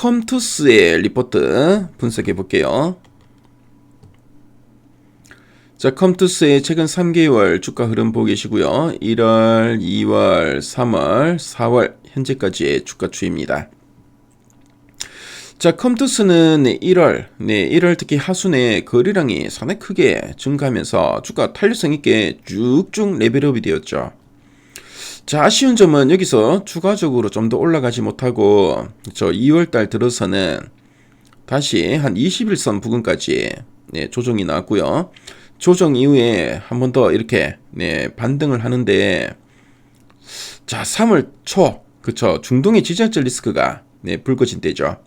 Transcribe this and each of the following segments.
컴투스의 리포트 분석해 볼게요. 자, 컴투스의 최근 3개월 주가 흐름 보고 계시고요. 1월, 2월, 3월, 4월 현재까지의 주가 추이입니다. 자, 컴투스는 1월 특히 하순에 거래량이 상당히 크게 증가하면서 주가 탄력성 있게 쭉쭉 레벨업이 되었죠. 자, 아쉬운 점은 여기서 추가적으로 좀 더 올라가지 못하고 2월달 들어서는 다시 한 21선 부근까지 조정이 나왔고요. 조정 이후에 한 번 더 이렇게 반등을 하는데, 자, 3월 초 그쵸, 중동의 지정학적 리스크가 불거진 때죠.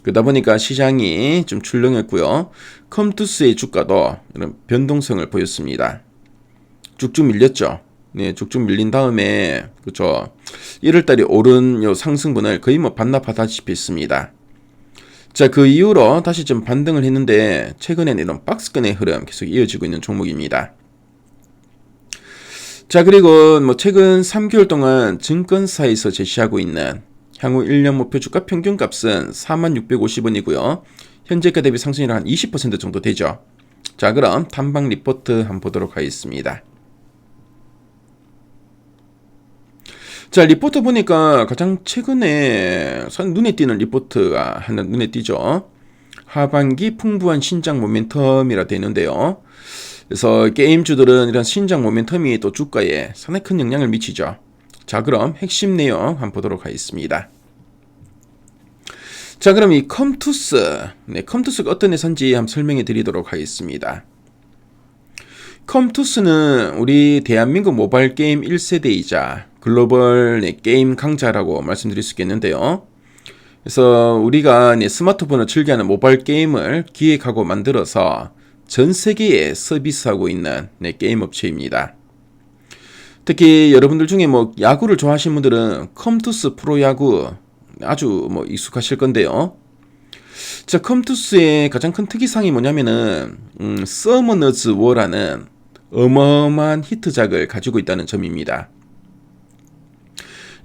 그러다 보니까 시장이 좀 출렁였고요. 컴투스의 주가도 이런 변동성을 보였습니다. 쭉쭉 밀렸죠. 쭉쭉 밀린 다음에 그쵸, 1월달에 오른 요 상승분을 거의 뭐 반납하다시피 했습니다. 자, 그 이후로 다시 좀 반등을 했는데 최근에는 이런 박스권의 흐름 계속 이어지고 있는 종목입니다. 자, 그리고 뭐 최근 3개월 동안 증권사에서 제시하고 있는 향후 1년 목표 주가 평균값은 4650원이고요. 현재가 대비 상승률 한 20% 정도 되죠. 자, 그럼 탐방 리포트 한번 보도록 하겠습니다. 자, 리포트 보니까 가장 최근에 눈에 띄는 리포트가 하나 눈에 띄죠. 하반기 풍부한 신작 모멘텀이라 되는데요. 그래서 게임주들은 이런 신작 모멘텀이 또 주가에 상당히 큰 영향을 미치죠. 자, 그럼 핵심 내용 한번 보도록 하겠습니다. 자, 그럼 이 컴투스가 어떤 회사인지 한번 설명해 드리도록 하겠습니다. 컴투스는 우리 대한민국 모바일 게임 1세대이자 글로벌 게임 강자라고 말씀드릴 수 있겠는데요. 그래서 우리가 스마트폰을 즐겨하는 모바일 게임을 기획하고 만들어서 전 세계에 서비스하고 있는 게임 업체입니다. 특히 여러분들 중에 뭐 야구를 좋아하시는 분들은 컴투스 프로야구 아주 뭐 익숙하실 건데요. 자, 컴투스의 가장 큰 특이사항이 뭐냐면은 서머너즈 워라는 어마어마한 히트작을 가지고 있다는 점입니다.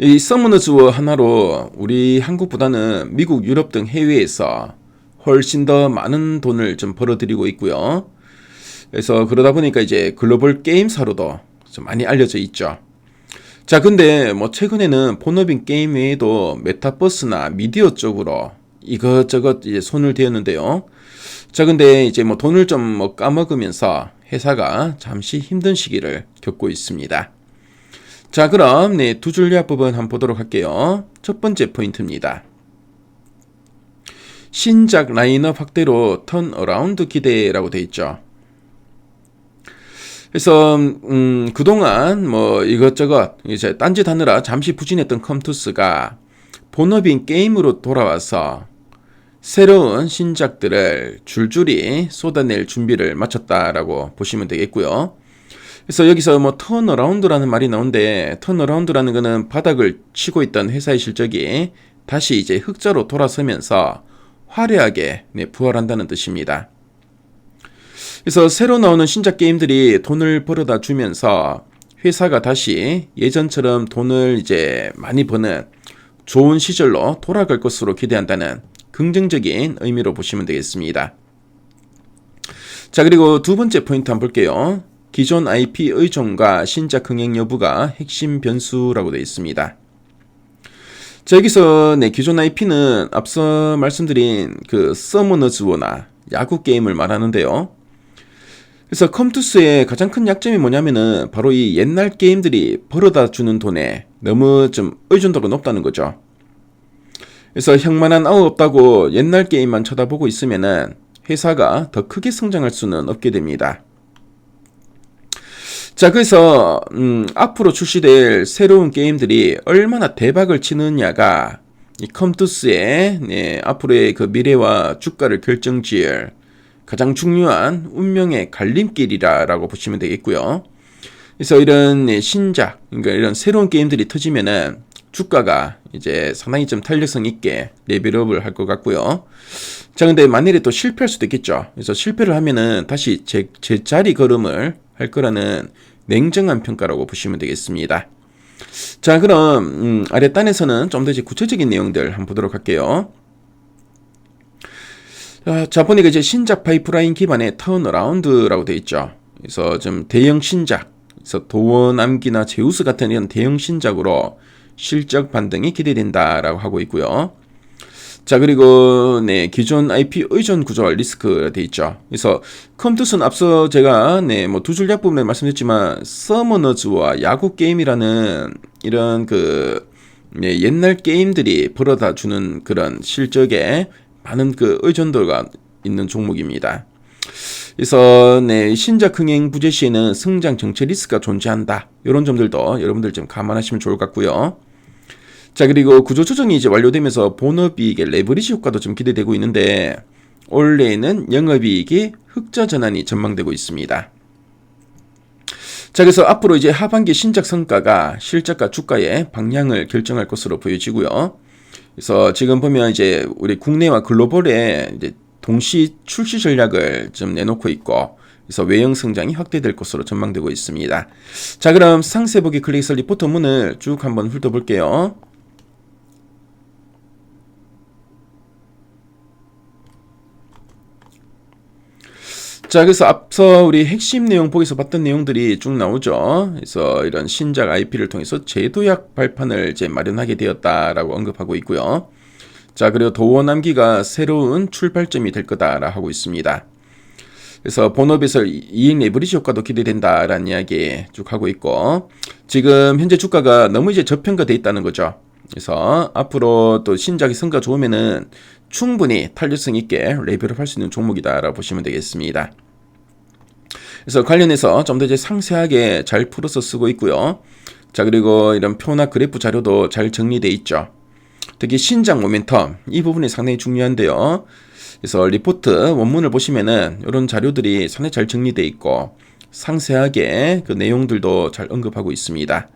이 서머너즈 워 하나로 우리 한국보다는 미국, 유럽 등 해외에서 훨씬 더 많은 돈을 좀 벌어들이고 있고요. 그래서 그러다 보니까 이제 글로벌 게임사로도 좀 많이 알려져 있죠. 자, 근데 뭐 최근에는 본업인 게임 외에도 메타버스나 미디어 쪽으로 이것저것 이제 손을 대었는데요. 자, 근데 이제 뭐 돈을 좀 뭐 까먹으면서 회사가 잠시 힘든 시기를 겪고 있습니다. 자, 그럼 두 줄리아 부분 한번 보도록 할게요. 첫 번째 포인트입니다. 신작 라인업 확대로 턴어라운드 기대라고 되어 있죠. 그래서 그동안 뭐 이것저것 이제 딴짓하느라 잠시 부진했던 컴투스가 본업인 게임으로 돌아와서 새로운 신작들을 줄줄이 쏟아낼 준비를 마쳤다라고 보시면 되겠고요. 그래서 여기서 뭐 턴어라운드라는 말이 나오는데, 턴어라운드라는 거는 바닥을 치고 있던 회사의 실적이 다시 이제 흑자로 돌아서면서 화려하게 부활한다는 뜻입니다. 그래서 새로 나오는 신작 게임들이 돈을 벌어다 주면서 회사가 다시 예전처럼 돈을 이제 많이 버는 좋은 시절로 돌아갈 것으로 기대한다는 긍정적인 의미로 보시면 되겠습니다. 자, 그리고 두 번째 포인트 한번 볼게요. 기존 IP 의존과 신작 흥행 여부가 핵심 변수라고 되어 있습니다. 자, 여기서 기존 IP는 앞서 말씀드린 그 서머너즈 워나 야구 게임을 말하는데요. 그래서 컴투스의 가장 큰 약점이 뭐냐면은 바로 이 옛날 게임들이 벌어다 주는 돈에 너무 좀 의존도가 높다는 거죠. 그래서 형만한 아우 없다고 옛날 게임만 쳐다보고 있으면은 회사가 더 크게 성장할 수는 없게 됩니다. 자, 그래서 앞으로 출시될 새로운 게임들이 얼마나 대박을 치느냐가 이 컴투스의 앞으로의 그 미래와 주가를 결정지을 가장 중요한 운명의 갈림길이라고 보시면 되겠고요. 그래서 이런 신작, 그러니까 이런 새로운 게임들이 터지면은 주가가 이제 상당히 좀 탄력성 있게 레벨업을 할 것 같고요. 자, 근데 만일에 또 실패할 수도 있겠죠. 그래서 실패를 하면은 다시 제자리 걸음을 할 거라는 냉정한 평가라고 보시면 되겠습니다. 자, 그럼 아랫단에서는 좀 더 이제 구체적인 내용들 한번 보도록 할게요. 자, 보니까 이제 신작 파이프라인 기반의 턴어라운드라고 되어 있죠. 그래서 좀 대형 신작, 그래서 도원암기나 제우스 같은 이런 대형 신작으로 실적 반등이 기대된다라고 하고 있고요. 자, 그리고 기존 IP 의존 구조와 리스크가 되어 있죠. 그래서 컴투스는 앞서 제가 뭐 두 줄 약부분에 말씀드렸지만 서머너즈와 야구 게임이라는 이런 옛날 게임들이 벌어다 주는 그런 실적에 많은 의존도가 있는 종목입니다. 그래서 신작 흥행 부재 시에는 성장 정체 리스크가 존재한다. 이런 점들도 여러분들 좀 감안하시면 좋을 것 같고요. 자, 그리고 구조 조정이 이제 완료되면서 본업이익의 레버리지 효과도 좀 기대되고 있는데 올해에는 영업이익이 흑자 전환이 전망되고 있습니다. 자, 그래서 앞으로 이제 하반기 신작 성과가 실적과 주가의 방향을 결정할 것으로 보여지고요. 그래서 지금 보면 이제 우리 국내와 글로벌에 이제 동시 출시 전략을 좀 내놓고 있고, 그래서 외형 성장이 확대될 것으로 전망되고 있습니다. 자, 그럼 상세 보기 클릭해서 리포터문을 쭉 한번 훑어볼게요. 자, 그래서 앞서 우리 핵심 내용 보기에서 봤던 내용들이 쭉 나오죠. 그래서 이런 신작 IP를 통해서 제도약 발판을 이제 마련하게 되었다라고 언급하고 있고요. 자, 그리고 도원암기가 새로운 출발점이 될 거다라고 하고 있습니다. 그래서 본업에서 이익 레버리지 효과도 기대된다라는 이야기 쭉 하고 있고, 지금 현재 주가가 너무 이제 저평가돼 있다는 거죠. 그래서 앞으로 또 신작이 성과 좋으면은 충분히 탄력성 있게 레벨업 할 수 있는 종목이다라고 보시면 되겠습니다. 그래서 관련해서 좀 더 이제 상세하게 잘 풀어서 쓰고 있고요. 자, 그리고 이런 표나 그래프 자료도 잘 정리되어 있죠. 특히 신작 모멘텀 이 부분이 상당히 중요한데요. 그래서 리포트 원문을 보시면은 이런 자료들이 상당히 잘 정리되어 있고 상세하게 그 내용들도 잘 언급하고 있습니다.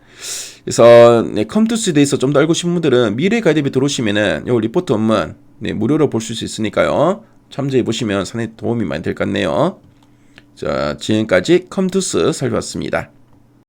그래서 컴투스에 대해서 좀 더 알고 싶은 분들은 미래 가이드에 들어오시면은 이 리포트 원문 무료로 볼 수 있으니까요. 참조해 보시면 상당히 도움이 많이 될 것 같네요. 자, 지금까지 컴투스 살펴봤습니다.